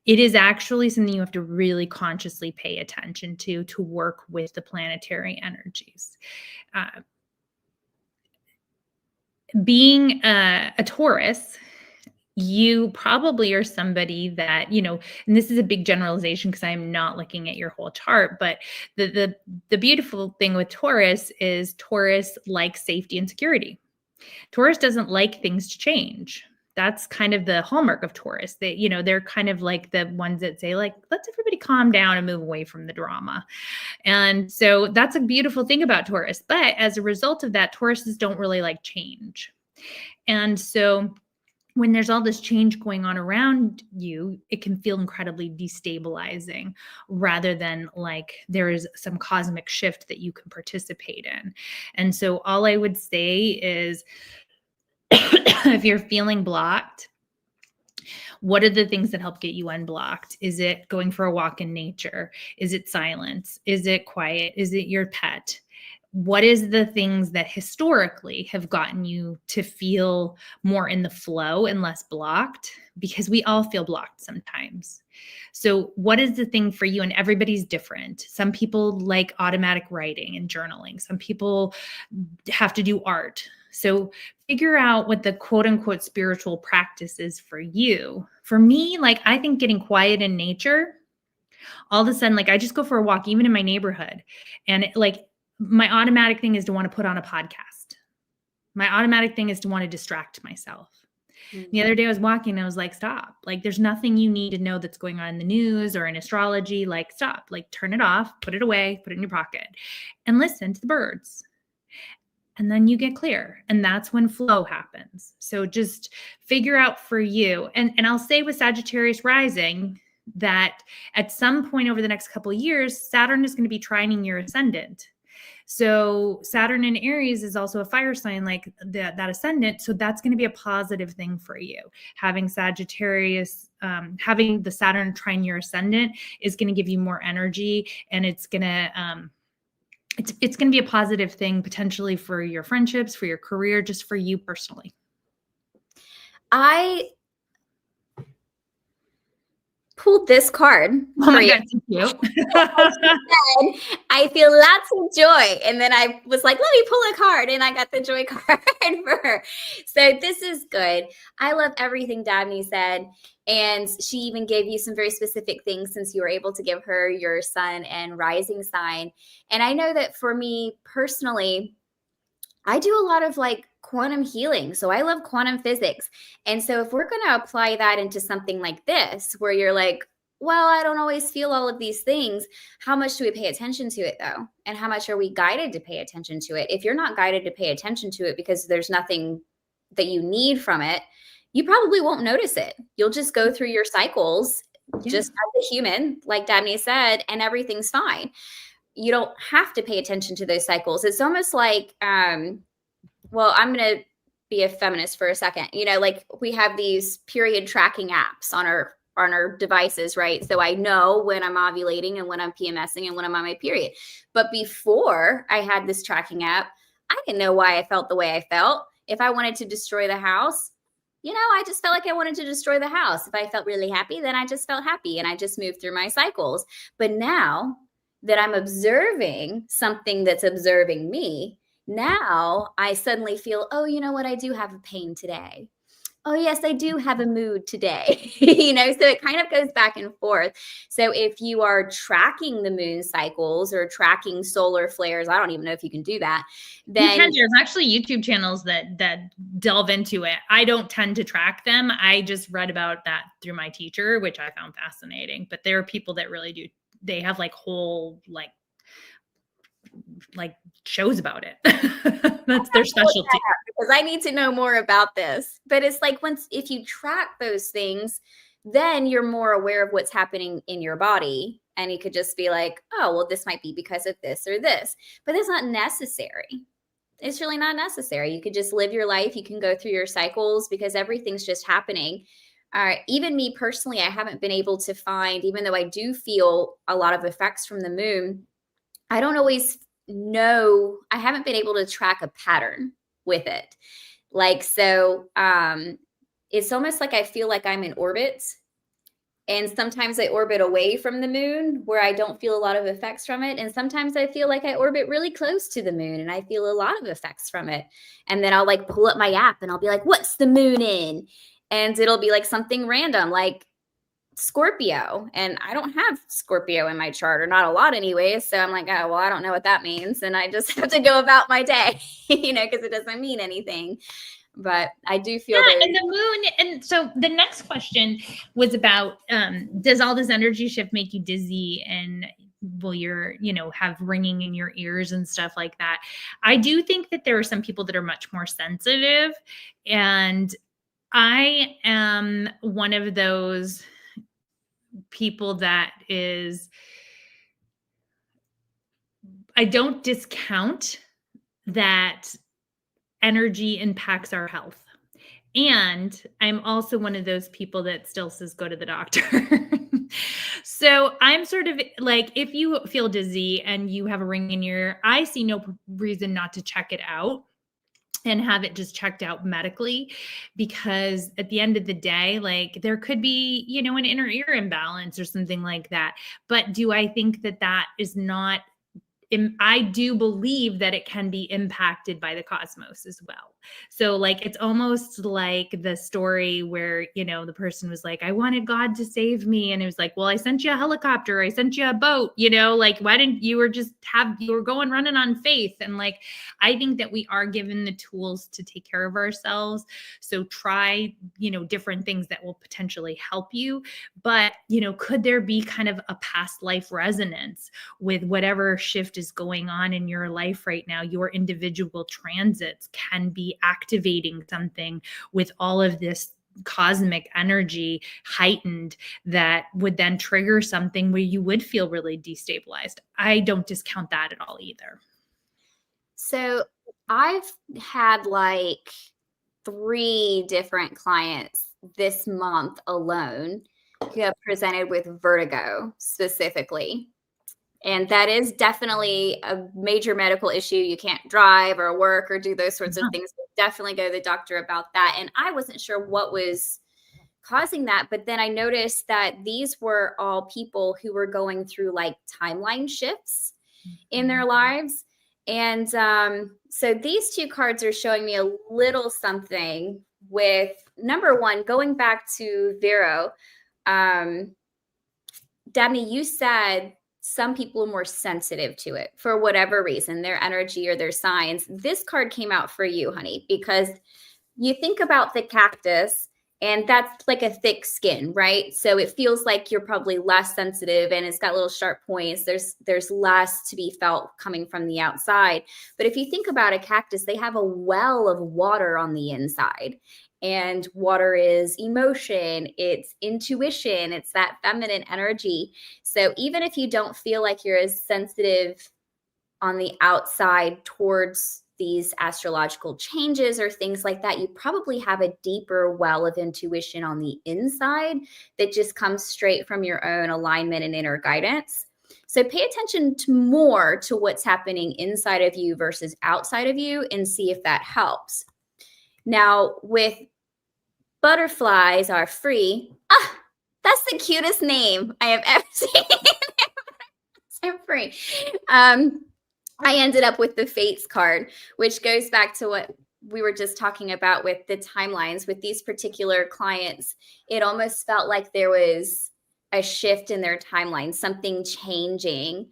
It is actually something you have to really consciously pay attention to work with the planetary energies. Being a Taurus, you probably are somebody that, and this is a big generalization because I'm not looking at your whole chart, but the beautiful thing with Taurus is Taurus likes safety and security. Taurus doesn't like things to change. That's kind of the hallmark of Taurus. They're kind of like the ones that say let's everybody calm down and move away from the drama. And so that's a beautiful thing about Taurus. But as a result of that, Tauruses don't really like change. And so when there's all this change going on around you, it can feel incredibly destabilizing rather than like there is some cosmic shift that you can participate in. And so all I would say is if you're feeling blocked, what are the things that help get you unblocked? Is it going for a walk in nature? Is it silence? Is it quiet? Is it your pet? What is the things that historically have gotten you to feel more in the flow and less blocked? Because we all feel blocked sometimes. So what is the thing for you? And everybody's different. Some people like automatic writing and journaling. Some people have to do art. So figure out what the quote unquote spiritual practice is for you. For me, like I think getting quiet in nature, all of a sudden, like I just go for a walk, even in my neighborhood. And my automatic thing is to want to put on a podcast. My automatic thing is to want to distract myself. Mm-hmm. The other day I was walking and I was like, stop. Like there's nothing you need to know that's going on in the news or in astrology. Like stop, like turn it off, put it away, put it in your pocket and listen to the birds. And then you get clear. And that's when flow happens. So just figure out for you. And I'll say with Sagittarius rising that at some point over the next couple of years, Saturn is going to be trining your ascendant. So Saturn in Aries is also a fire sign like that ascendant. So that's going to be a positive thing for you. Having Sagittarius, having the Saturn trine your ascendant is going to give you more energy, and it's going to, it's going to be a positive thing potentially for your friendships, for your career, just for you personally. I pulled this card. Oh my God, thank you. I feel lots of joy. And then I was like, let me pull a card. And I got the joy card for her. So this is good. I love everything Dabney said. And she even gave you some very specific things since you were able to give her your sun and rising sign. And I know that for me personally, I do a lot of like quantum healing. So I love quantum physics. And so if we're going to apply that into something like this, where you're like, well, I don't always feel all of these things. How much do we pay attention to it though? And how much are we guided to pay attention to it? If you're not guided to pay attention to it because there's nothing that you need from it, you probably won't notice it. You'll just go through your cycles just as a human, like Dabney said, and everything's fine. You don't have to pay attention to those cycles. It's almost like, well, I'm going to be a feminist for a second. You know, like we have these period tracking apps on our devices, right? So I know when I'm ovulating and when I'm PMSing and when I'm on my period. But before I had this tracking app, I didn't know why I felt the way I felt. If I wanted to destroy the house, you know, I just felt like I wanted to destroy the house. If I felt really happy, then I just felt happy and I just moved through my cycles. But now that I'm observing something that's observing me, now I suddenly feel, oh, you know what? I do have a pain today. Oh, yes, I do have a mood today. You know, so it kind of goes back and forth. So if you are tracking the moon cycles or tracking solar flares, I don't even know if you can do that. Then you can. There's actually YouTube channels that delve into it. I don't tend to track them. I just read about that through my teacher, which I found fascinating. But there are people that really do. They have like whole like shows about it. That's their specialty. Because I need to know more about this. But it's like if you track those things, then you're more aware of what's happening in your body. And you could just be like, oh, well, this might be because of this or this. But it's not necessary. It's really not necessary. You could just live your life. You can go through your cycles because everything's just happening. Even me personally, I haven't been able to find, even though I do feel a lot of effects from the moon, I don't always know, I haven't been able to track a pattern with it. Like, so it's almost like I feel like I'm in orbit. And sometimes I orbit away from the moon where I don't feel a lot of effects from it. And sometimes I feel like I orbit really close to the moon and I feel a lot of effects from it. And then I'll like pull up my app and I'll be like, what's the moon in? And it'll be like something random, like Scorpio. And I don't have Scorpio in my chart, or not a lot anyway. So I'm like, oh, well, I don't know what that means. And I just have to go about my day, you know, because it doesn't mean anything. But I do feel that. And the moon. And so the next question was about, does all this energy shift make you dizzy and will you're, you know, have ringing in your ears and stuff like that? I do think that there are some people that are much more sensitive, and I am one of those people that is, I don't discount that energy impacts our health. And I'm also one of those people that still says go to the doctor. So I'm sort of like, if you feel dizzy and you have a ring in your ear, I see no reason not to check it out and have it just checked out medically, because at the end of the day, like, there could be, an inner ear imbalance or something like that. But do I think that that is not, I do believe that it can be impacted by the cosmos as well. So like, it's almost like the story where, the person was like, I wanted God to save me. And it was like, well, I sent you a helicopter. I sent you a boat, like, why didn't you you were going running on faith? And like, I think that we are given the tools to take care of ourselves. So try, different things that will potentially help you. But, could there be kind of a past life resonance with whatever shift is going on in your life right now? Your individual transits can be activating something with all of this cosmic energy heightened that would then trigger something where you would feel really destabilized. I don't discount that at all either. So I've had like 3 different clients this month alone who have presented with vertigo specifically. And that is definitely a major medical issue. You can't drive or work or do those sorts of things. Definitely go to the doctor about that. And I wasn't sure what was causing that. But then I noticed that these were all people who were going through like timeline shifts in their lives. And so these 2 cards are showing me a little something with, number one, going back to Vero. Dabney, you said some people are more sensitive to it for whatever reason, their energy or their signs. This card came out for you, honey, because you think about the cactus and that's like a thick skin, right? So it feels like you're probably less sensitive and it's got little sharp points. There's less to be felt coming from the outside. But if you think about a cactus, they have a well of water on the inside. And water is emotion, it's intuition, it's that feminine energy. So even if you don't feel like you're as sensitive on the outside towards these astrological changes or things like that, you probably have a deeper well of intuition on the inside that just comes straight from your own alignment and inner guidance. So pay attention more to what's happening inside of you versus outside of you and see if that helps. Now, with butterflies are free. That's the cutest name I have ever seen. I'm free. I ended up with the Fates card, which goes back to what we were just talking about with the timelines. With these particular clients, it almost felt like there was a shift in their timeline, something changing,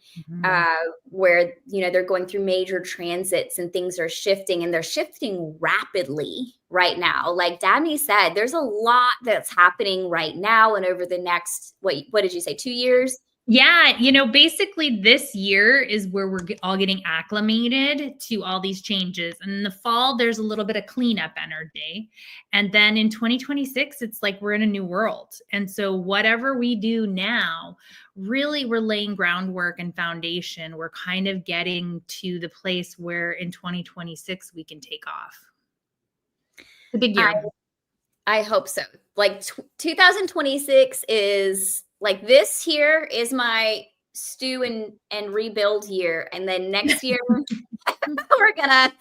where, they're going through major transits and things are shifting, and they're shifting rapidly right now. Like Dabney said, there's a lot that's happening right now and over the next, what did you say, 2 years? Yeah, basically this year is where we're all getting acclimated to all these changes. And in the fall, there's a little bit of cleanup energy. And then in 2026, it's like we're in a new world. And so whatever we do now, really we're laying groundwork and foundation. We're kind of getting to the place where in 2026, we can take off. It's a big year. I hope so. Like 2026 is like, this here is my stew and rebuild year. And then next year, we're gonna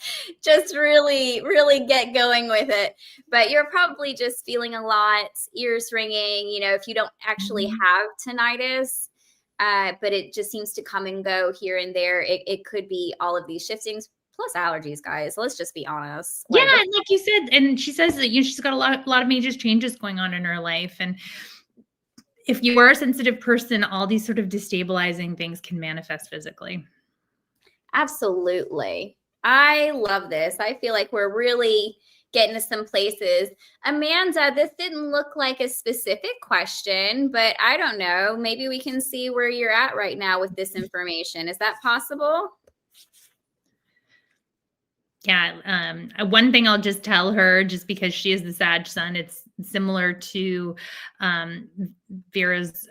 just really, really get going with it. But you're probably just feeling a lot, ears ringing, if you don't actually have tinnitus, but it just seems to come and go here and there. It could be all of these shiftings. Plus allergies, guys. Let's just be honest. Yeah, and like you said, and she says that she's got a lot of major changes going on in her life. And if you are a sensitive person, all these sort of destabilizing things can manifest physically. Absolutely. I love this. I feel like we're really getting to some places. Amanda, this didn't look like a specific question, but I don't know. Maybe we can see where you're at right now with this information. Is that possible? Yeah. One thing I'll just tell her, just because she is the Sag sun, it's similar to Vera's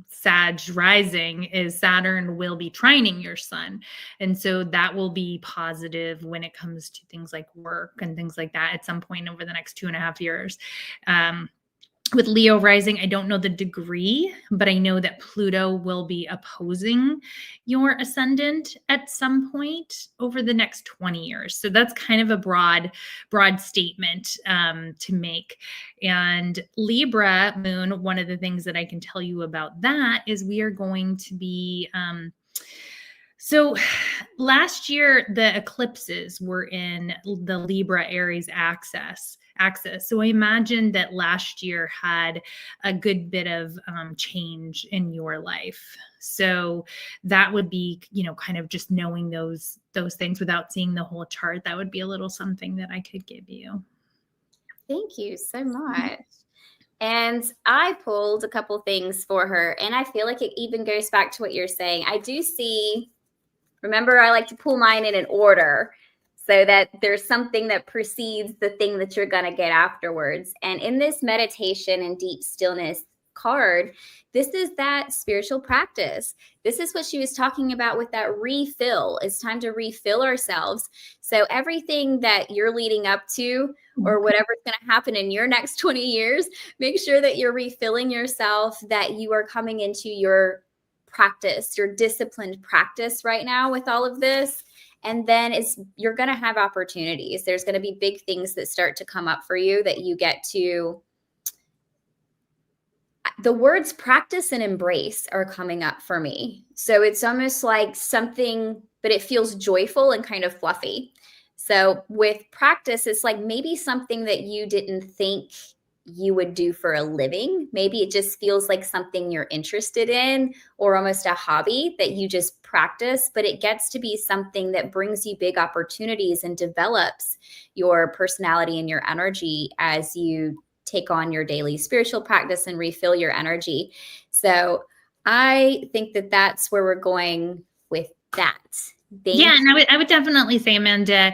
Sag rising, is Saturn will be trining your sun. And so that will be positive when it comes to things like work and things like that at some point over the next 2.5 years. With Leo rising, I don't know the degree, but I know that Pluto will be opposing your ascendant at some point over the next 20 years. So that's kind of a broad statement to make. And Libra moon, one of the things that I can tell you about that is we are going to be so last year, the eclipses were in the Libra Aries axis. So I imagine that last year had a good bit of change in your life. So that would be, kind of just knowing those things without seeing the whole chart. That would be a little something that I could give you. Thank you so much. And I pulled a couple things for her, and I feel like it even goes back to what you're saying. I do see, remember, I like to pull mine in an order so that there's something that precedes the thing that you're going to get afterwards. And in this meditation and deep stillness card, this is that spiritual practice. This is what she was talking about with that refill. It's time to refill ourselves. So everything that you're leading up to, or whatever's going to happen in your next 20 years, make sure that you're refilling yourself, that you are coming into your practice, your disciplined practice right now with all of this. And then you're going to have opportunities. There's going to be big things that start to come up for you that you get to. The words practice and embrace are coming up for me. So it's almost like something, but it feels joyful and kind of fluffy. So with practice, it's like maybe something that you didn't think you would do for a living. Maybe it just feels like something you're interested in, or almost a hobby that you just practice, but it gets to be something that brings you big opportunities and develops your personality and your energy as you take on your daily spiritual practice and refill your energy. So I think that that's where we're going with that. And I would definitely say, Amanda,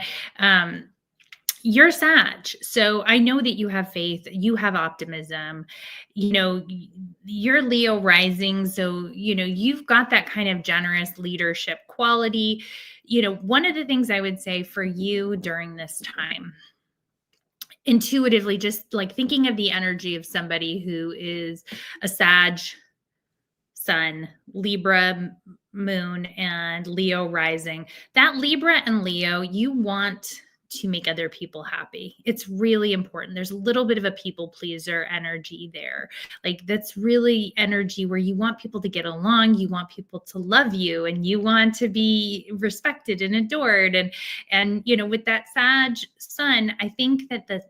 you're Sag. So I know that you have faith, you have optimism, you're Leo rising. So, you've got that kind of generous leadership quality. One of the things I would say for you during this time, intuitively, just like thinking of the energy of somebody who is a Sag sun, Libra moon, and Leo rising, that Libra and Leo, you want to make other people happy. It's really important. There's a little bit of a people pleaser energy there. Like that's really energy where you want people to get along, you want people to love you, and you want to be respected and adored. And with that Sag sun, I think that the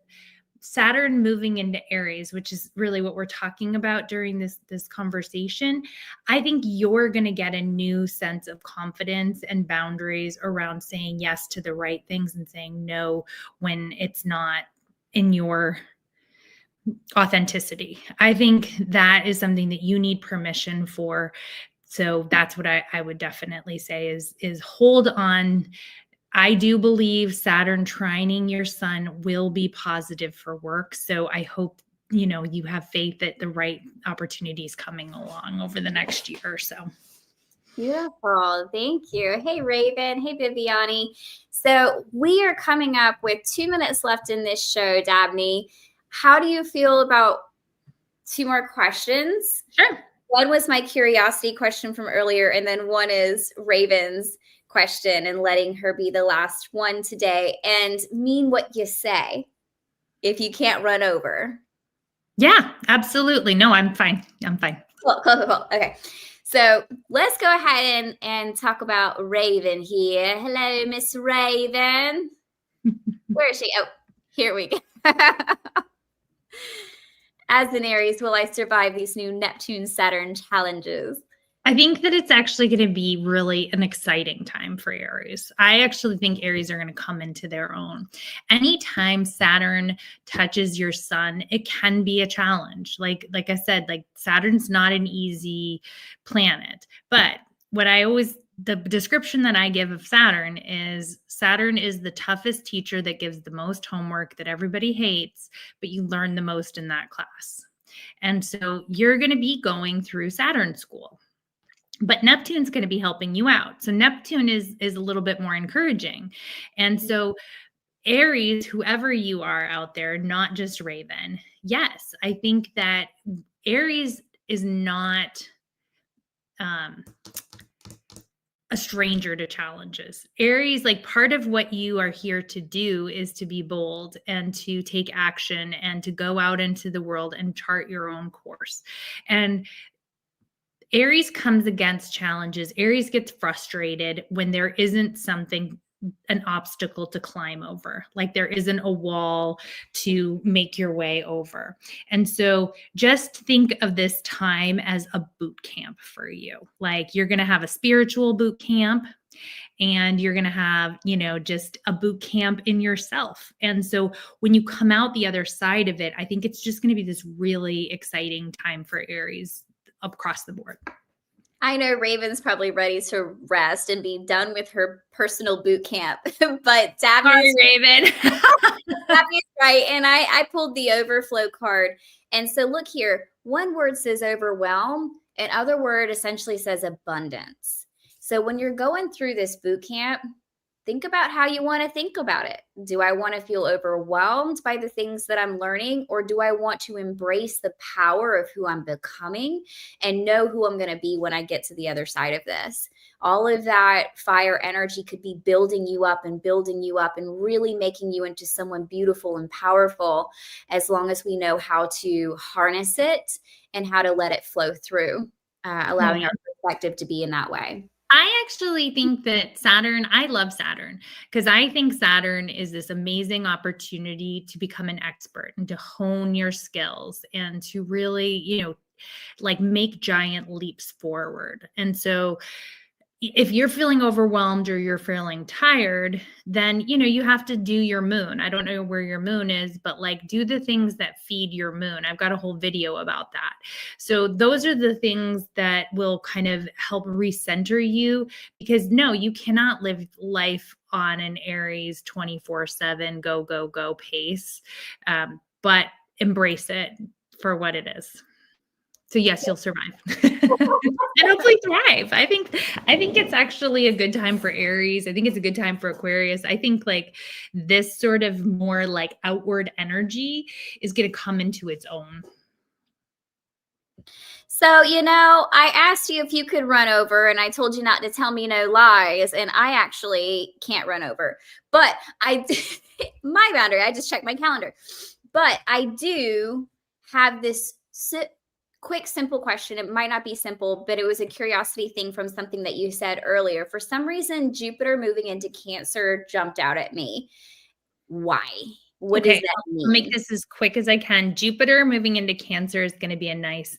Saturn moving into Aries, which is really what we're talking about during this conversation, I think you're going to get a new sense of confidence and boundaries around saying yes to the right things and saying no when it's not in your authenticity. I think that is something that you need permission for. So that's what I would definitely say is hold on. I do believe Saturn trining your sun will be positive for work. So I hope, you have faith that the right opportunity is coming along over the next year or so. Beautiful. Thank you. Hey, Raven. Hey, Viviani. So we are coming up with 2 minutes left in this show, Dabney. How do you feel about 2 more questions? Sure. One was my curiosity question from earlier, and then one is Raven's question, and letting her be the last one today, and mean what you say if you can't run over. Yeah, absolutely. No, I'm fine. Cool. Okay. So let's go ahead and talk about Raven here. Hello, Miss Raven. Where is she? Oh, here we go. As an Aries, will I survive these new Neptune-Saturn challenges? I think that it's actually going to be really an exciting time for Aries. I actually think Aries are going to come into their own. Anytime Saturn touches your sun, it can be a challenge. Like I said, like Saturn's not an easy planet. But what I always the description that I give of Saturn is the toughest teacher that gives the most homework that everybody hates, but you learn the most in that class. And so you're going to be going through Saturn school, but Neptune's going to be helping you out. So Neptune is a little bit more encouraging. And so Aries, whoever you are out there, not just Raven. Yes, I think that Aries is not a stranger to challenges. Aries, like part of what you are here to do is to be bold and to take action and to go out into the world and chart your own course. And Aries comes against challenges. Aries gets frustrated when there isn't something, an obstacle to climb over, like there isn't a wall to make your way over. And so just think of this time as a boot camp for you. Like you're going to have a spiritual boot camp, and you're going to have, just a boot camp in yourself. And so when you come out the other side of it, I think it's just going to be this really exciting time for Aries across the board. I know Raven's probably ready to rest and be done with her personal boot camp, but Dabney's Raven. Dabney's right. And I pulled the overflow card. And so look here, one word says overwhelm, and other word essentially says abundance. So when you're going through this boot camp, think about how you want to think about it. Do I want to feel overwhelmed by the things that I'm learning, or do I want to embrace the power of who I'm becoming and know who I'm going to be when I get to the other side of this? All of that fire energy could be building you up and really making you into someone beautiful and powerful, as long as we know how to harness it and how to let it flow through, allowing our perspective to be in that way. I actually think that I love Saturn, because I think Saturn is this amazing opportunity to become an expert and to hone your skills and to really, make giant leaps forward. And so if you're feeling overwhelmed or you're feeling tired, then, you have to do your moon. I don't know where your moon is, but do the things that feed your moon. I've got a whole video about that. So those are the things that will kind of help recenter you, because no, you cannot live life on an Aries 24/7, go, go, go pace. But embrace it for what it is. So yes, you'll survive and hopefully thrive. I think it's actually a good time for Aries. I think it's a good time for Aquarius. I think this sort of more outward energy is going to come into its own. So, I asked you if you could run over, and I told you not to tell me no lies, and I actually can't run over. But my boundary, I just checked my calendar. But I do have this quick, simple question. It might not be simple, but it was a curiosity thing from something that you said earlier. For some reason, Jupiter moving into Cancer jumped out at me. Why? What does that mean? I'll make this as quick as I can. Jupiter moving into Cancer is going to be a nice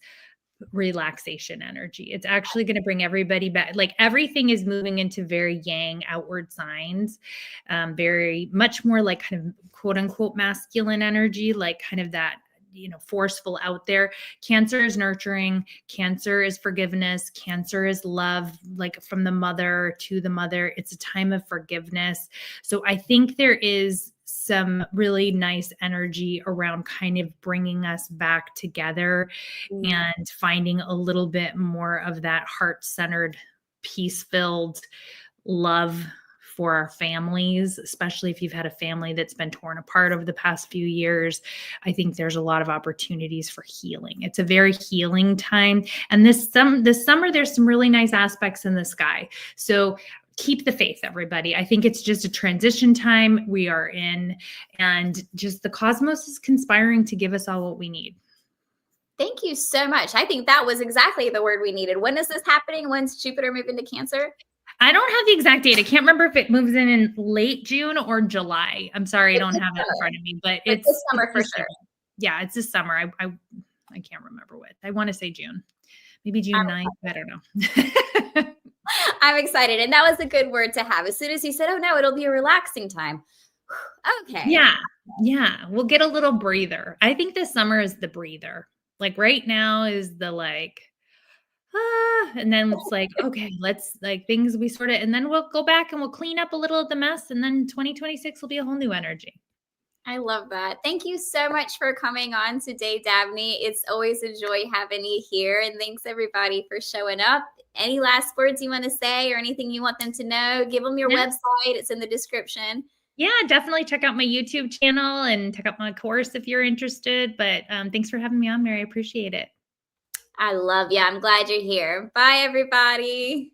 relaxation energy. It's actually going to bring everybody back. Everything is moving into very yang outward signs, very much more kind of quote unquote masculine energy, kind of that, forceful out there. Cancer is nurturing. Cancer is forgiveness. Cancer is love, from the mother to the mother. It's a time of forgiveness. So I think there is some really nice energy around kind of bringing us back together and finding a little bit more of that heart-centered, peace-filled love for our families, especially if you've had a family that's been torn apart over the past few years. I think there's a lot of opportunities for healing. It's a very healing time. And this summer, there's some really nice aspects in the sky. So keep the faith, everybody. I think it's just a transition time we are in, and just the cosmos is conspiring to give us all what we need. Thank you so much. I think that was exactly the word we needed. When is this happening? When's Jupiter moving to Cancer? I don't have the exact date. I can't remember if it moves in late June or July. I'm sorry, I don't have it in front of me, but it's this summer for sure. Yeah, it's this summer. I can't remember what. I want to say June. Maybe June 9th. I don't know. I'm excited. And that was a good word to have. As soon as you said, oh no, it'll be a relaxing time. Okay. Yeah. We'll get a little breather. I think this summer is the breather. Right now is the and then it's like, okay, let's like things we sort of, and then we'll go back and we'll clean up a little of the mess. And then 2026 will be a whole new energy. I love that. Thank you so much for coming on today, Dabney. It's always a joy having you here. And thanks everybody for showing up. Any last words you want to say or anything you want them to know? Give them your website. It's in the description. Yeah, definitely check out my YouTube channel and check out my course if you're interested. But thanks for having me on, Mary. I appreciate it. I love you. I'm glad you're here. Bye, everybody.